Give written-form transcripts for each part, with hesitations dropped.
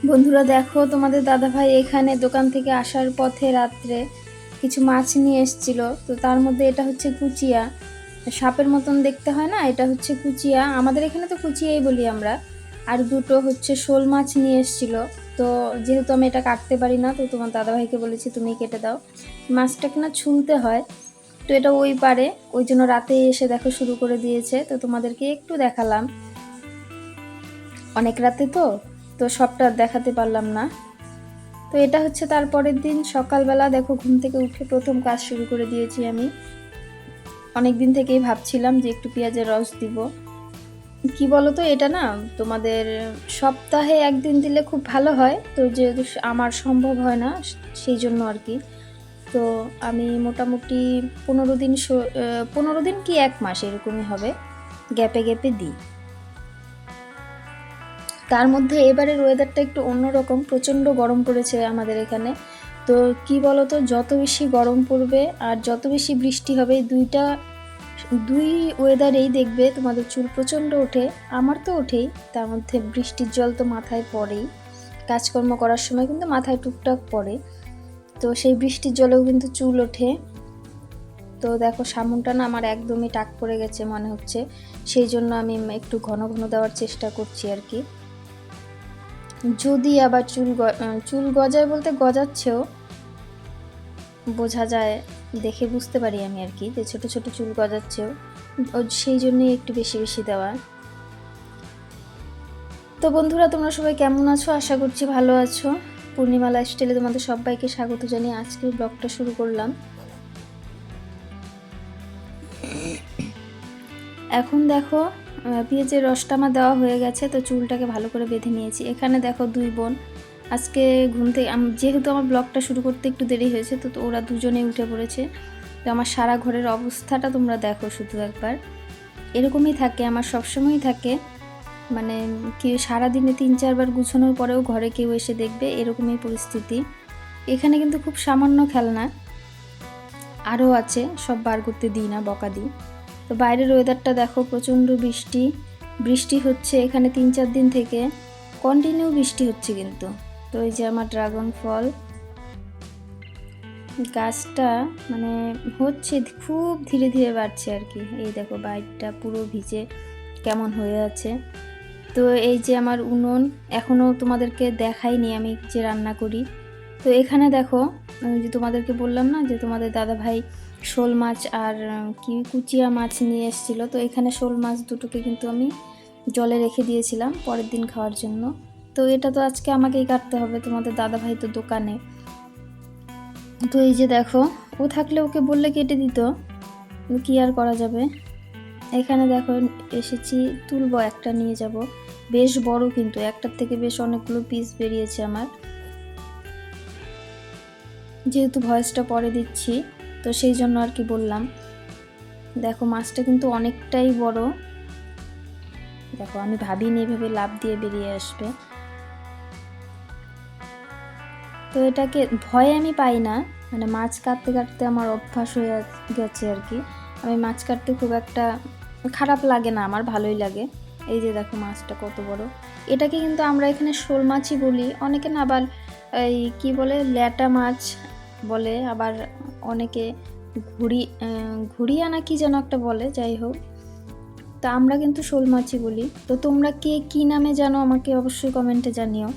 বন্ধুরা দেখো, তোমাদের দাদাভাই এখানে দোকান থেকে আসার পথে রাত্রে কিছু মাছ নিয়ে এসেছিল। তো তার মধ্যে এটা হচ্ছে কুচিয়া, সাপের মতন দেখতে হয় না, এটা হচ্ছে কুচিয়া, আমাদের এখানে তো কুচিয়াই বলি আমরা। আর দুটো হচ্ছে শোল মাছ নিয়ে এসেছিল। তো যেহেতু আমি এটা কাটতে পারি না, তো তোমার দাদাভাইকে বলেছি তুমি কেটে দাও। মাছটাকে না ছুলতে হয়, তো এটা ওই পারে, ওই জন্য রাতে এসে দেখো শুরু করে দিয়েছে। তো তোমাদেরকে একটু দেখালাম, অনেক রাতে তো তো সবটা দেখাতে পারলাম না। তো এটা হচ্ছে তারপরের দিন সকালবেলা, দেখো ঘুম থেকে উঠে প্রথম কাজ শুরু করে দিয়েছি আমি। অনেক দিন থেকেই ভাবছিলাম যে একটু পেঁয়াজের রস দিব। কি বলো তো, এটা না তোমাদের সপ্তাহে একদিন দিলে খুব ভালো হয়, তো যেহেতু আমার সম্ভব হয় না সেই জন্য আর কি। তো আমি মোটামুটি 15 দিন 15 দিন কি 1 মাস এরকমই হবে, গ্যাপে গ্যাপে দিই। তার মধ্যে এবারের ওয়েদারটা একটু অন্যরকম, প্রচণ্ড গরম পড়েছে আমাদের এখানে। তো কি বলতো, যত বেশি গরম পড়বে আর যত বেশি বৃষ্টি হবে, দুই ওয়েদারেই দেখবে তোমাদের চুল প্রচণ্ড ওঠে। আমার তো ওঠেই, তার মধ্যে বৃষ্টির জল তো মাথায় পড়েই, কাজকর্ম করার সময় কিন্তু মাথায় টুকটাক পড়ে। তো সেই বৃষ্টির জলেও কিন্তু চুল ওঠে। তো দেখো সামনটা না আমার একদমই টাক পড়ে গেছে মনে হচ্ছে, সেই জন্য আমি একটু ঘন ঘন দেওয়ার চেষ্টা করছি আর কি। যদি আবার চুল গজায় বলতে গজাচ্ছেও, বোঝা যায়, দেখে বুঝতে পারি আমি আর কি, যে ছোট ছোট চুল গজাচ্ছেও, সেই জন্যই একটু বেশি বেশি দেওয়া। তো বন্ধুরা তোমরা সবাই কেমন আছো? আশা করছি ভালো আছো। পূর্ণিমা লাইফস্টাইলে তোমাদের সবাইকে স্বাগত জানিয়ে আজকের ব্লগটা শুরু করলাম। এখন দেখো পেঁয়াজের রসটা আমার দেওয়া হয়ে গেছে, তো চুলটাকে ভালো করে বেঁধে নিয়েছি। এখানে দেখো দুই বোন আজকে ঘুম থেকে, যেহেতু আমার ব্লগটা শুরু করতে একটু দেরি হয়েছে, তো ওরা দুজনেই উঠে পড়েছে। তো আমার সারা ঘরের অবস্থাটা তোমরা দেখো শুধু একবার, এরকমই থাকে আমার, সবসময়ই থাকে। মানে কি, সারাদিনে 3-4 বার গুছানোর পরেও ঘরে কেউ এসে দেখবে, এরকমই পরিস্থিতি। এখানে কিন্তু খুব সামান্য খেলনা আরও আছে, সব বার করতে দিই না, বকা দিই। তো বাইরের ওয়েদারটা দেখো, প্রচণ্ড বৃষ্টি বৃষ্টি হচ্ছে এখানে 3-4 দিন থেকে, কন্টিনিউ বৃষ্টি হচ্ছে কিন্তু। তো এই যে আমার ড্রাগন ফল গাছটা মানে হচ্ছে, খুব ধীরে ধীরে বাড়ছে আর কি। এই দেখো বাইরটা পুরো ভিজে কেমন হয়ে আছে। তো এই যে আমার উনুন, এখনও তোমাদেরকে দেখাইনি আমি যে রান্না করি। তো এখানে দেখো, আমি যে তোমাদেরকে বললাম না যে তোমাদের দাদা ভাই শোল মাছ আর কি কুচিয়া মাছ নিয়ে এসেছিলো, তো এখানে শোল মাছ দুটোকে কিন্তু আমি জলে রেখে দিয়েছিলাম পরের দিন খাওয়ার জন্য। তো এটা তো আজকে আমাকেই কাটতে হবে, তোমাদের দাদা ভাই তো দোকানে। তো এই যে দেখো, ও থাকলে ওকে বললে কেটে দিত, কি আর করা যাবে। এখানে দেখো এসেছি, তুলবো, একটা নিয়ে যাব, বেশ বড় কিন্তু, একটার থেকে বেশ অনেকগুলো পিস বেরিয়েছে আমার। যেহেতু ভয়েসটা পরে দিচ্ছি, তো সেই জন্য আর কি বললাম। দেখো মাছটা কিন্তু অনেকটাই বড়, দেখো আমি ভাবিনি এভাবে লাফ দিয়ে বেরিয়ে আসবে। তো এটাকে ভয় আমি পাই না, মানে মাছ কাটতে কাটতে আমার অভ্যাস হয়ে গেছে আর কি। আমি মাছ কাটতে খুব একটা খারাপ লাগে না, আমার ভালোই লাগে। এই যে দেখো মাছটা কত বড়, এটাকে কিন্তু আমরা এখানে শোল মাছই বলি, অনেকে না আবার এই কি বলে ল্যাটা মাছ বলে, আবার অনেকে ঘুরিয়া না কি যেন একটা বলে, যাই হোক। তা আমরা কিন্তু শোল মাছই বলি। তো তোমরা কে কি নামে জানো আমাকে অবশ্যই কমেন্টে জানিও।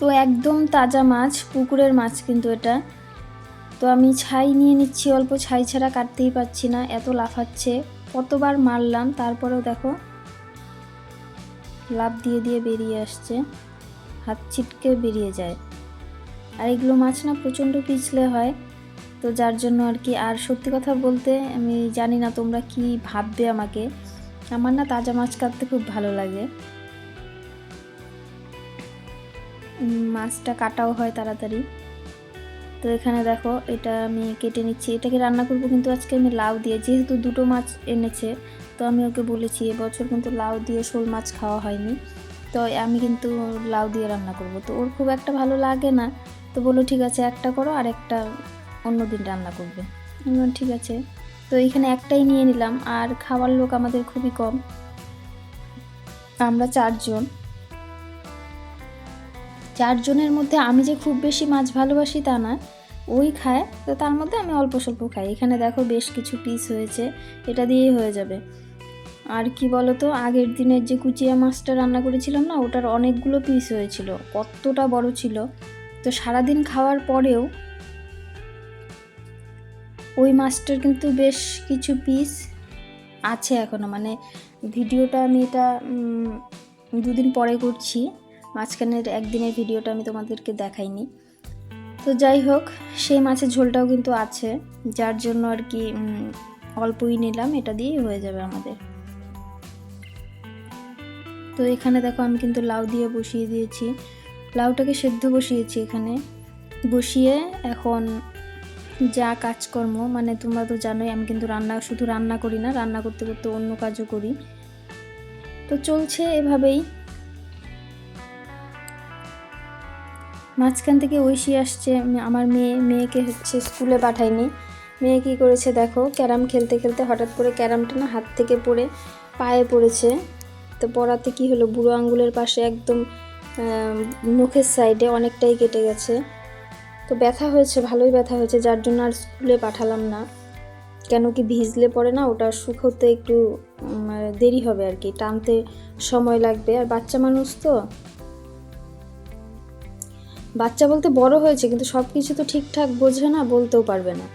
তো একদম তাজা মাছ, পুকুরের মাছ কিন্তু এটা। তো আমি ছাই নিয়ে নিচ্ছি, অল্প ছাই ছাড়া কাটতেই পারছি না, এত লাফাচ্ছে। কতবার মারলাম তারপরেও দেখো লাফ দিয়ে দিয়ে বেরিয়ে আসছে, হাত ছিটকে বেরিয়ে যায়। আর এগুলো মাছ না প্রচণ্ড পিছলে হয়, তো যার জন্য আর কি। আর সত্যি কথা বলতে আমি জানি না তোমরা কি ভাববে আমাকে, আমার না তাজা মাছ কাটতে খুব ভালো লাগে, মাছটা কাটাও হয় তাড়াতাড়ি। তো এখানে দেখো এটা আমি কেটে নিচ্ছি, এটাকে রান্না করবো কিন্তু আজকে আমি লাউ দিয়ে, যেহেতু দুটো মাছ এনেছে। তো আমি ওকে বলেছি এবছর কিন্তু লাউ দিয়ে শোল মাছ খাওয়া হয়নি, তো আমি কিন্তু লাউ দিয়ে রান্না করব। তো ওর খুব একটা ভালো লাগে না, তো বললো ঠিক আছে একটা করো আর একটা অন্য দিন রান্না করবে। ঠিক আছে, তো এখানে একটাই নিয়ে নিলাম, আর খাওয়ার লোক আমাদের খুবই কম, আমরা 4 জন। 4 জনের মধ্যে আমি যে খুব বেশি মাছ ভালোবাসি তা না, ওই খায়, তো তার মধ্যে আমি অল্প স্বল্প খাই। এখানে দেখো বেশ কিছু পিস হয়েছে, এটা দিয়েই হয়ে যাবে। আর কি বলতো, আগের দিনের যে কুচিয়া মাছটা রান্না করেছিলাম না, ওটার অনেকগুলো পিস হয়েছিল, কতটা বড় ছিল। তো সারাদিন খাওয়ার পরেও ওই মাছটার কিন্তু বেশ কিছু পিস আছে এখনও। মানে ভিডিওটা আমি এটা 2 দিন পরে করছি, মাঝখানের একদিনের ভিডিওটা আমি তোমাদেরকে দেখাইনি। তো যাই হোক, সেই মাছের ঝোলটাও কিন্তু আছে, যার জন্য আর কি অল্পই নিলাম, এটা দিয়েই হয়ে যাবে আমাদের। তো এখানে দেখো আমি কিন্তু লাউ দিয়ে বসিয়ে দিয়েছি, লাউটাকে সেদ্ধ বসিয়েছি এখানে বসিয়ে। এখন যা কাজকর্ম, মানে তোমরা তো জানোই আমি কিন্তু শুধু রান্না করি না, রান্না করতে করতে অন্য কাজও করি। তো চলছে এভাবেই। মাঝখান থেকে ঐশী আসছে, আমার মেয়েকে হচ্ছে স্কুলে পাঠায়নি। মেয়ে কী করেছে দেখো, ক্যারাম খেলতে খেলতে হঠাৎ করে ক্যারামটা না হাত থেকে পড়ে পায়ে পড়েছে। তো পড়াতে কি হলো, বুড়ো আঙ্গুলের পাশে একদম মুখের সাইডে অনেকটাই কেটে গেছে। তো ব্যথা হয়েছে, ভালোই ব্যথা হয়েছে, যার জন্য আর স্কুলে পাঠালাম না। কেন কি ভিজলে পরে না ওটা শুকোতে একটু দেরি হবে আর কি, টানতে সময় লাগবে। আর বাচ্চা মানুষ তো, বাচ্চা বলতে বড় হয়েছে কিন্তু সব কিছু তো ঠিকঠাক বোঝে না, বলতেও পারবে না।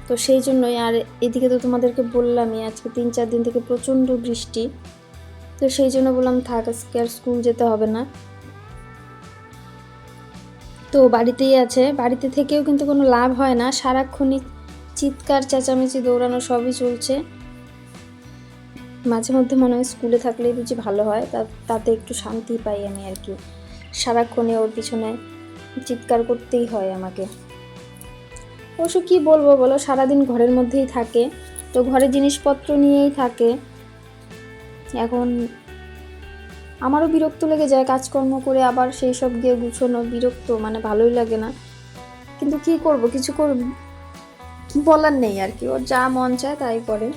তো সেই জন্যই। আর এদিকে তো তোমাদেরকে বললামই আজকে 3-4 দিন থেকে প্রচণ্ড বৃষ্টি, তো সেই জন্য বললাম থাক, আজকে আর স্কুল যেতে হবে না। তো বাড়িতেই আছে, বাড়িতে থেকেও কিন্তু কোনো লাভ হয় না, সারাক্ষণই চিৎকার চেঁচামেচি দৌড়ানো সবই চলছে। মাঝে মধ্যে মনে হয় স্কুলে থাকলেই বুঝি ভালো হয়, তাতে একটু শান্তি পাই আমি আর কি। সারাক্ষণে ওর পিছনে চিৎকার করতেই হয় আমাকে। অবশ্য কী বলবো বলো, সারাদিন ঘরের মধ্যেই থাকে, তো ঘরের জিনিসপত্র নিয়েই থাকে। এখন আমারও বিরক্ত লেগে যায় কাজকর্ম করে, আবার সেই সব গিয়ে গুছোনো, বিরক্ত, মানে ভালোই লাগে না। কিন্তু কি করব, কিছু বলার নেই আর কি, ওর যা মন চায় তাই করে।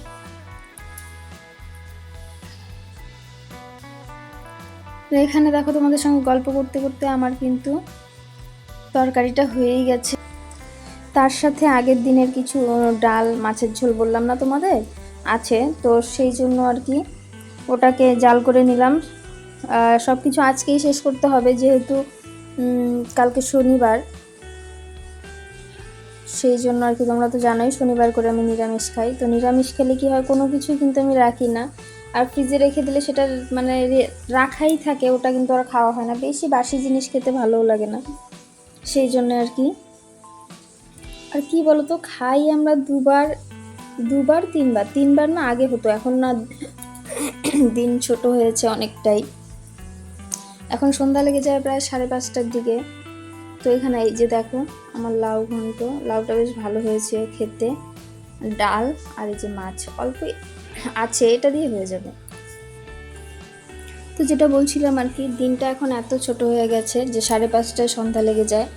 এখানে দেখো তোমাদের সঙ্গে গল্প করতে করতে আমার কিন্তু তরকারিটা হয়েই গেছে। তার সাথে আগের দিনের কিছু ডাল, মাছের ঝোল বললাম না তোমাদের আছে, তো সেই জন্য আর কি ওটাকে জাল করে নিলাম। সব কিছু আজকেই শেষ করতে হবে, যেহেতু কালকে শনিবার, সেই জন্য আর কি। তোমরা তো জানোই শনিবার করে আমি নিরামিষ খাই, তো নিরামিষ খেলে কি হয়, কোনো কিছুই কিন্তু আমি রাখি না। আর ফ্রিজে রেখে দিলে সেটা মানে রাখাই থাকে, ওটা কিন্তু আর খাওয়া হয় না। বেশি বাসি জিনিস খেতে ভালোও লাগে না, সেই জন্য আর কি। আর কি বলতো, খাই আমরা দুবার তিনবার না, আগে হতো, এখন না দিন ছোট হয়েছে অনেকটাই। এখন সন্ধ্যা লেগে যায় প্রায় 5:30টার দিকে। তো এখানে এই যে দেখো আমার লাউ ঘন্ট, লাউটা বেশ ভালো হয়েছে খেতে, ডাল আর এই যে মাছ অল্প আছে, এটা দিয়ে হয়ে যাবে। তো যেটা বলছিলাম আর কি, দিনটা এখন এত ছোট হয়ে গেছে যে 5:30টায় সন্ধ্যা লেগে যায়।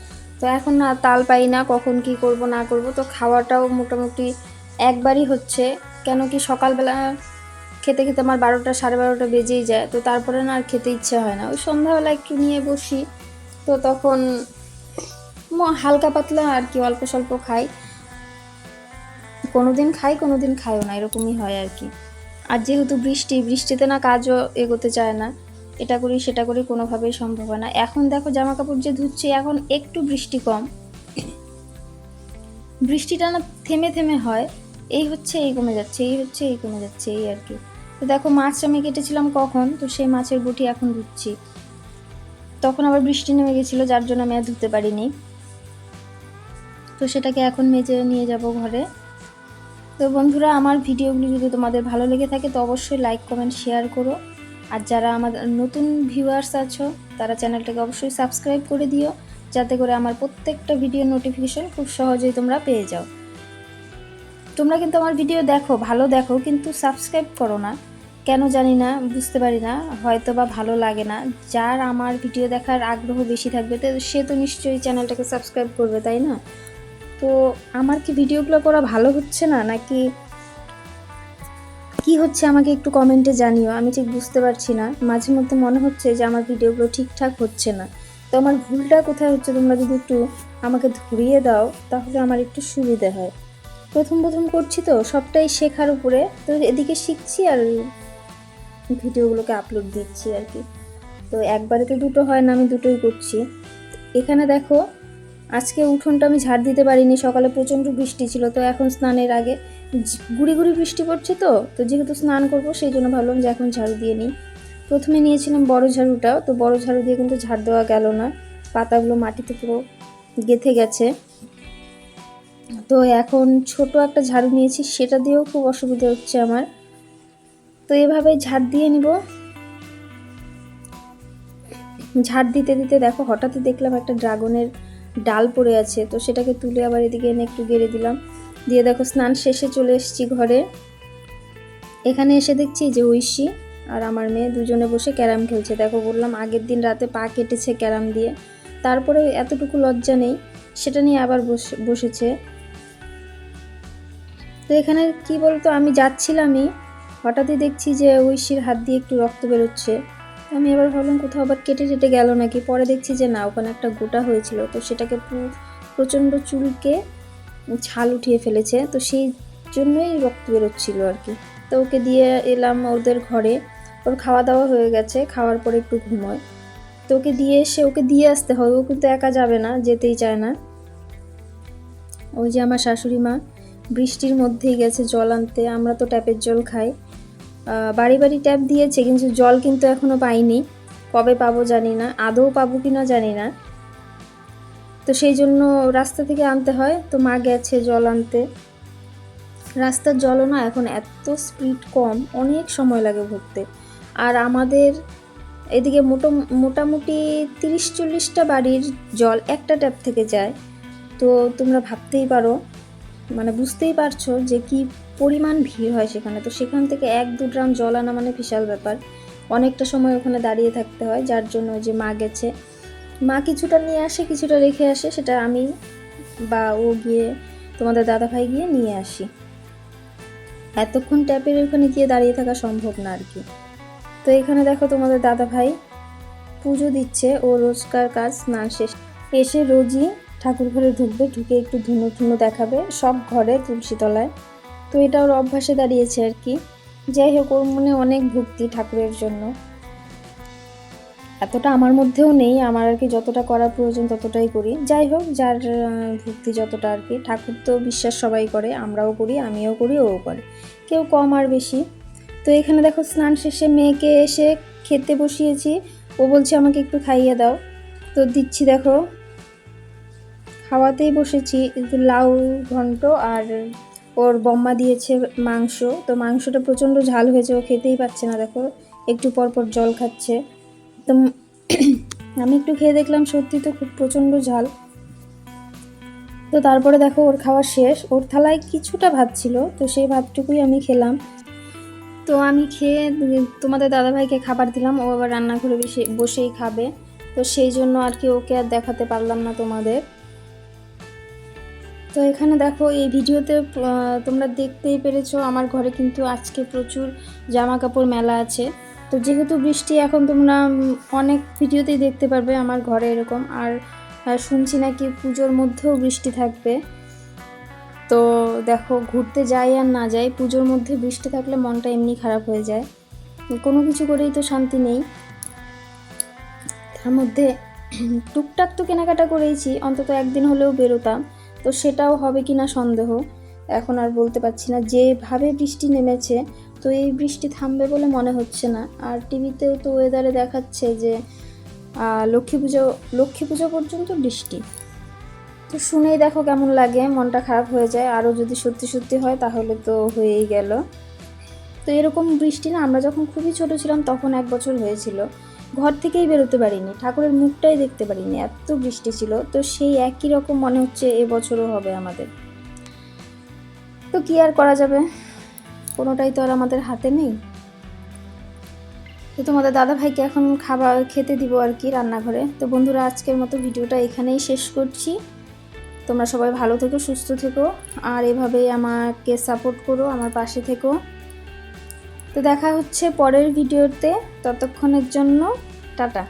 তো এখন না তাল পাই না কখন কি করব না করব। তো খাওয়াটাও মোটামুটি একবারই হচ্ছে, কেন কি সকালবেলা খেতে খেতে আমার 12টা 12:30 বেজেই যায়। তো তারপরে না আর খেতে ইচ্ছে হয় না, ওই সন্ধ্যাবেলা একটু নিয়ে বসি, তো তখন হালকা পাতলা আর কি অল্প স্বল্প খাই, কোনোদিন খাই কোনোদিন খাইও না, এরকমই হয় আর কি। আর যেহেতু বৃষ্টিতে না কাজও এগোতে চায় না, এটা করি সেটা করি, কোনোভাবেই সম্ভব হয় না। এখন দেখো জামা কাপড় যে ধুচ্ছি, এখন একটু বৃষ্টি কম, বৃষ্টিটা না থেমে থেমে হয়, এই হচ্ছে এই কমে যাচ্ছে, এই হচ্ছে এই কমে যাচ্ছে, এই আর কি। তো দেখো মাছ আমি কেটেছিলাম কখন, তো সেই মাছের বটি এখন ধুচ্ছি, তখন আবার বৃষ্টি নেমে গেছিলো, যার জন্য আমি আর ধুতে পারিনি। তো সেটাকে এখন মেজে নিয়ে যাব ঘরে। তো বন্ধুরা, আমার ভিডিওগুলি যদি তোমাদের ভালো লেগে থাকে তো অবশ্যই লাইক কমেন্ট শেয়ার করো। আর যারা আমাদের নতুন ভিউয়ার্স আছো তারা চ্যানেলটাকে অবশ্যই সাবস্ক্রাইব করে দিও, যাতে করে আমার প্রত্যেকটা ভিডিও নোটিফিকেশন খুব সহজেই তোমরা পেয়ে যাও। তোমরা কিন্তু আমার ভিডিও দেখো, ভালো দেখো, কিন্তু সাবস্ক্রাইব করো না, কেন জানি না, বুঝতে পারি না, হয়তো বা ভালো লাগে না। যার আমার ভিডিও দেখার আগ্রহ বেশি থাকবে সে তো নিশ্চয়ই চ্যানেলটাকে সাবস্ক্রাইব করবে, তাই না? তো আমার কি ভিডিওগুলো করা ভালো হচ্ছে না, নাকি কি হচ্ছে আমাকে একটু কমেন্টে জানিও, আমি ঠিক বুঝতে পারছি না। মাঝে মধ্যে মনে হচ্ছে যে আমার ভিডিওগুলো ঠিকঠাক হচ্ছে না, তো আমার ভুলটা কোথায় হচ্ছে তোমরা যদি একটু আমাকে ধরিয়ে দাও তাহলে আমার একটু সুবিধে হয়। প্রথম প্রথম করছি তো, সবটাই শেখার উপরে, তো এদিকে শিখছি আর ভিডিওগুলোকে আপলোড দিচ্ছি আর কি। তো একবারে তো দুটো হয় না, আমি দুটোই করছি। এখানে দেখো আজকে উঠোনটা আমি ঝাড় দিতে পারিনি, সকালে প্রচণ্ড বৃষ্টি ছিল। তো এখন স্নানের আগে গুড়ি গুড়ি বৃষ্টি পড়ছে, তো যেহেতু স্নান করবো সেই জন্য ভাবলাম যে এখন ঝাড়ু দিয়ে নিই। প্রথমে নিয়েছিলাম বড় ঝাড়ুটা, তো বড় ঝাড়ু দিয়ে কিন্তু ঝাড় দেওয়া গেল না, পাতাগুলো মাটিতে পুরো গেঁথে গেছে। তো এখন ছোট একটা ঝাড়ু নিয়েছি, সেটা দিয়েও খুব অসুবিধা হচ্ছে আমার। তো এভাবে ঝাড় দিয়ে নিব। ঝাড় দিতে দিতে দেখো হঠাৎই দেখলাম একটা ড্রাগনের ডাল পড়ে আছে, তো সেটাকে তুলে আবার এদিকে এনে একটু গেড়ে দিলাম। দিয়ে দেখো স্নান শেষে চলে এসেছি ঘরে। এখানে এসে দেখছি যে ঐশী আর আমার মেয়ে দুজনে বসে ক্যারাম খেলছে। দেখো বললাম আগের দিন রাতে পা কেটেছে ক্যারাম দিয়ে, তারপরে এতটুকু লজ্জা নেই, সেটা নিয়ে আবার বসেছে। তো এখানে কি বলতো, আমি যাচ্ছিলামই, হঠাৎই দেখছি যে ঐশীর হাত দিয়ে একটু রক্ত বেরোচ্ছে। আমি এবার ভাবলাম কোথাও আবার কেটে টেটে গেল নাকি, পরে দেখছি যে না, ওখানে একটা গোটা হয়েছিল, তো সেটাকে প্রচণ্ড চুলকে ছাল উঠিয়ে ফেলেছে, তো সেই জন্যই রক্ত বেরোচ্ছিল আর কি। তো ওকে দিয়ে এলাম ওদের ঘরে, ওর খাওয়া দাওয়া হয়ে গেছে, খাওয়ার পরে একটু ঘুমোয়। তো ওকে দিয়ে এসে ওকে দিয়ে আসতে হয়, ও কিন্তু একা যাবে না, যেতেই চায় না। ওই যে আমার শাশুড়ি মা বৃষ্টির মধ্যেই গেছে জল আনতে, আমরা তো ট্যাপের জল খাই। বাড়ি বাড়ি ট্যাপ দিয়েছে, কিন্তু জল কিন্তু এখনও পাইনি, কবে পাবো জানি না, আদৌ পাবো কি না জানি না। তো সেই জন্য রাস্তা থেকে আনতে হয়, তো মা গেছে জল আনতে। রাস্তার জলও না এখন এত স্পিড কম, অনেক সময় লাগে ভরতে। আর আমাদের এদিকে মোটামুটি 30-40টা বাড়ির জল একটা ট্যাপ থেকে যায়। তো তোমরা ভাবতেই পারো, মানে বুঝতেই পারছো যে কি পরিমাণ ভিড় হয় সেখানে। তো সেখান থেকে 1-2 ড্রাম জল আনা মানে বিশাল ব্যাপার, অনেকটা সময় ওখানে দাঁড়িয়ে থাকতে হয়। যার জন্য যে মা গেছে, মা কিছুটা নিয়ে আসে কিছুটা রেখে আসে, সেটা আমি বা ও গিয়ে, তোমাদের দাদাভাই গিয়ে নিয়ে আসি। এতক্ষণ ট্যাপের ওখানে গিয়ে দাঁড়িয়ে থাকা সম্ভব না আর কি। তো এখানে দেখো তোমাদের দাদাভাই পুজো দিচ্ছে, ও রোজকার কাজ, স্নান শেষ এসে রোজই ঠাকুর ঘরে ঢুকবে, ঢুকে একটু ধুনো ধুনো দেখাবে সব ঘরে তুলসী তলায়। তো এটা ওর অভ্যাসে দাঁড়িয়েছে আর কি। যাই হোক, ওর মনে অনেক ভক্তি ঠাকুরের জন্য, এতটা আমার মধ্যেও নেই, আমার আর কি যতটা করার প্রয়োজন ততটাই করি। যাই হোক, যার ভক্তি যতটা আর কি। ঠাকুর তো বিশ্বাস সবাই করে, আমরাও করি, আমিও করি, ও করে, কেউ কম আর বেশি। তো এখানে দেখো স্নান শেষে মেয়েকে এসে খেতে বসিয়েছি, ও বলছে আমাকে একটু খাইয়ে দাও, তো দিচ্ছি। দেখো খাওয়াতেই বসেছি, লাউ ঘন্ট আর ওর বম্মা দিয়েছে মাংস। তো মাংসটা প্রচণ্ড ঝাল হয়েছে, ও খেতেই পাচ্ছে না, দেখো একটু পর পর জল খাচ্ছে। তো আমি একটু খেয়ে দেখলাম, সত্যি তো খুব প্রচণ্ড ঝাল। তো তারপরে দেখো ওর খাওয়া শেষ, ওর থালায় কিছুটা ভাত ছিল, তো সেই ভাতটুকুই আমি খেলাম। তো আমি খেয়ে তোমাদের দাদাভাইকে খাবার দিলাম, ও আবার রান্নাঘরে বসেই খাবে। তো সেই জন্য আর কি ওকে আর দেখাতে পারলাম না তোমাদের। তো এখানে দেখো এই ভিডিওতে তোমরা দেখতেই পেরেছো, আমার ঘরে কিন্তু আজকে প্রচুর জামা কাপড় মেলা আছে। তো যেহেতু বৃষ্টি, এখন তোমরা অনেক ভিডিওতেই দেখতে পারবে আমার ঘরে এরকম। আর শুনছি নাকি পুজোর মধ্যেও বৃষ্টি থাকবে। তো দেখো ঘুরতে যাই আর না যাই, পুজোর মধ্যে বৃষ্টি থাকলে মনটা এমনি খারাপ হয়ে যায়, কোনো কিছু করেই তো শান্তি নেই। তার মধ্যে টুকটাক তো কেনাকাটা করেইছি, অন্তত একদিন হলেও বেরোতাম, তো সেটাও হবে কি না সন্দেহ, এখন আর বলতে পারছি না। যেভাবে বৃষ্টি নেমেছে, তো এই বৃষ্টি থামবে বলে মনে হচ্ছে না। আর টিভিতেও তো ওয়েদারে দেখাচ্ছে যে লক্ষ্মী পুজো পর্যন্ত বৃষ্টি। তো শুনেই দেখো কেমন লাগে, মনটা খারাপ হয়ে যায়। আরও যদি সত্যি সত্যি হয় তাহলে তো হয়েই গেল। তো এরকম বৃষ্টি না, আমরা যখন খুবই ছোট ছিলাম তখন 1 বছর হয়েছিল, ঘর থেকেই বেরোতে পারিনি, ঠাকুরের মুখটাই দেখতে পারিনি, এত বৃষ্টি ছিল। তো সেই একই রকম মনে হচ্ছে এবছরও হবে আমাদের। তো কি আর করা যাবে, কোনোটাই তো আর আমাদের হাতে নেই। তো তোমাদের দাদাভাইকে এখন খাবার খেতে দিব আর কি রান্নাঘরে। তো বন্ধুরা, আজকের মতো ভিডিওটা এখানেই শেষ করছি। তোমরা সবাই ভালো থেকো, সুস্থ থেকো, আর এভাবেই আমাকে সাপোর্ট করো, আমার পাশে থেকো। তো দেখা হচ্ছে পরের ভিডিওতে, ততক্ষণের জন্য টাটা।